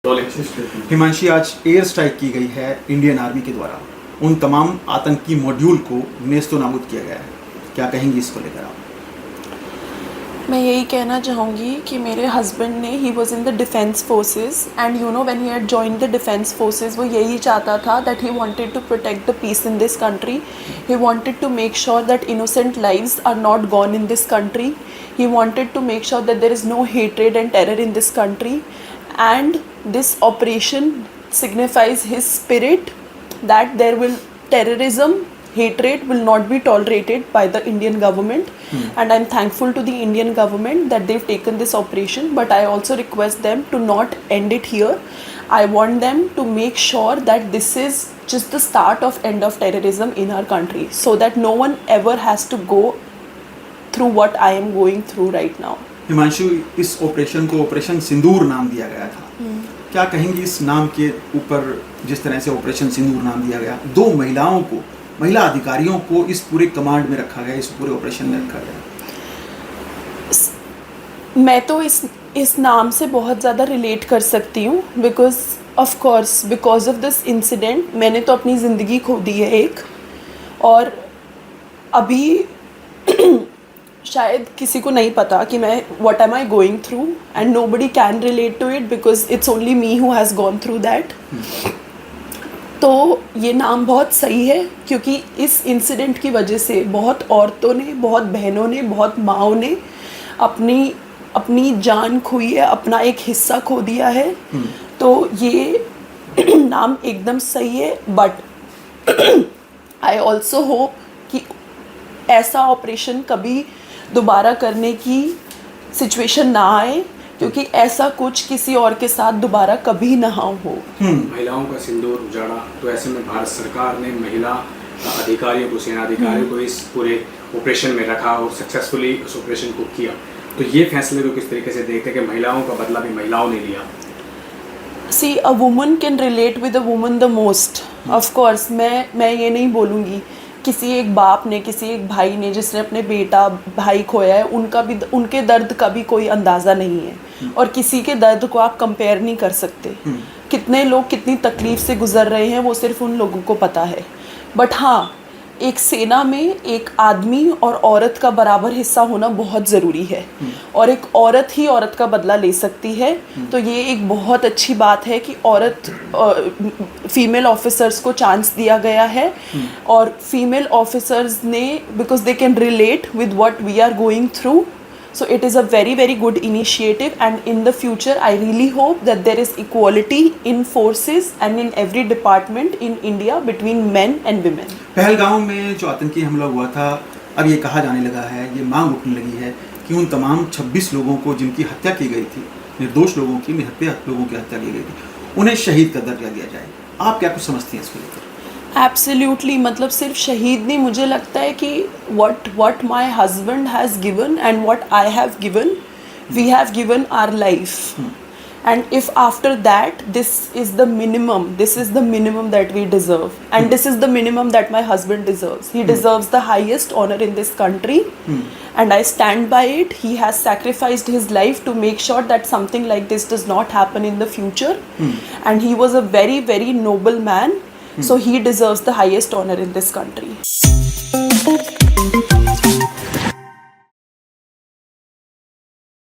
हिमांशी, आज air strike की गई है इंडियन आर्मी के द्वारा। उन तमाम आतंकी मॉड्यूल को नेस्तो नाबूद किया गया है। क्या कहेंगी इसको लेकर आप? मैं यही कहना चाहूँगी कि मेरे हस्बैंड ने he was in the defence forces and you know when he had joined the defence forces वो यही चाहता था that he wanted to protect the peace in this country. He wanted to make sure that innocent lives are not gone in this country. He wanted to make sure that there is no hatred and terror in this country. And this operation signifies his spirit that there will terrorism, hatred will not be tolerated by the Indian government. And I'm thankful to the Indian government that they've taken this operation, but I also request them to not end it here. I want them to make sure that this is just the start of end of terrorism in our country, so that no one ever has to go through what I am going through right now. Himanshu, इस operation को operation सिंदूर नाम दिया गया था। क्या कहेंगी इस नाम के ऊपर, जिस तरह से ऑपरेशन सिंदूर नाम दिया गया? दो महिलाओं को, महिला अधिकारियों को इस पूरे कमांड में रखा गया, इस पूरे ऑपरेशन में रखा गया। मैं तो इस नाम से बहुत ज़्यादा रिलेट कर सकती हूँ बिकॉज ऑफ दिस इंसिडेंट मैंने तो अपनी ज़िंदगी खो दी है एक, और अभी शायद किसी को नहीं पता कि मैं what am I going through and nobody can relate to it because it's only me who has gone through that. तो ये नाम बहुत सही है क्योंकि इस इंसिडेंट की वजह से बहुत औरतों ने, बहुत बहनों ने, बहुत माँओं ने अपनी जान खोई है, अपना एक हिस्सा खो दिया है. तो ये नाम एकदम सही है, बट आई ऑल्सो होप कि ऐसा ऑपरेशन कभी दोबारा करने की सिचुएशन ना आए, क्योंकि ऐसा कुछ किसी और के साथ दोबारा कभी ना हो. महिलाओं का सिंदूर उजाड़ा, तो ऐसे में भारत सरकार ने महिला अधिकारियों को, सेना अधिकारियों को इस पूरे ऑपरेशन में रखा और सक्सेसफुली उस ऑपरेशन को किया. तो ये फैसले को किस तरीके से देखते हैं कि महिलाओं का बदला भी महिलाओं ने लिया? See, a woman can relate with a woman the most. Of course, मैं ये नहीं बोलूँगी किसी एक बाप ने, किसी एक भाई ने जिसने अपने बेटा भाई खोया है, उनके दर्द का भी कोई अंदाज़ा नहीं है, और किसी के दर्द को आप कंपेयर नहीं कर सकते. कितने लोग कितनी तकलीफ़ से गुज़र रहे हैं वो सिर्फ उन लोगों को पता है. बट हाँ, एक सेना में एक आदमी और औरत का बराबर हिस्सा होना बहुत ज़रूरी है, और एक औरत ही औरत का बदला ले सकती है. तो ये एक बहुत अच्छी बात है कि फीमेल ऑफिसर्स को चांस दिया गया है, और फीमेल ऑफिसर्स ने, because they can relate with what we are going through. So it is a very, very good initiative, and in the future I really hope that there is equality in forces and in every department in India between men and women. Pahalgam में जो आतंकी हमला हुआ था, अब ये कहा जाने लगा है, ये मांग उठने लगी है कि उन तमाम 26 लोगों को जिनकी हत्या की गई थी, निर्दोष लोगों की, निहत्थे लोगों की हत्या की गई थी, उन्हें शहीद का दर्जा दिया जाए. आप क्या कुछ समझती हैं इसको लेकर? एब्सोल्युटली, मतलब सिर्फ शहीद नहीं, मुझे लगता है कि what my husband has given and what I have given, we have given our life. And if after that this is the minimum that we deserve, and this is the minimum that my husband deserves. He deserves the highest honor in this country, and I stand by it. He has sacrificed his life to make sure that something like this does not happen in the future. And he was a very, very noble man. So he deserves the highest honor in this country.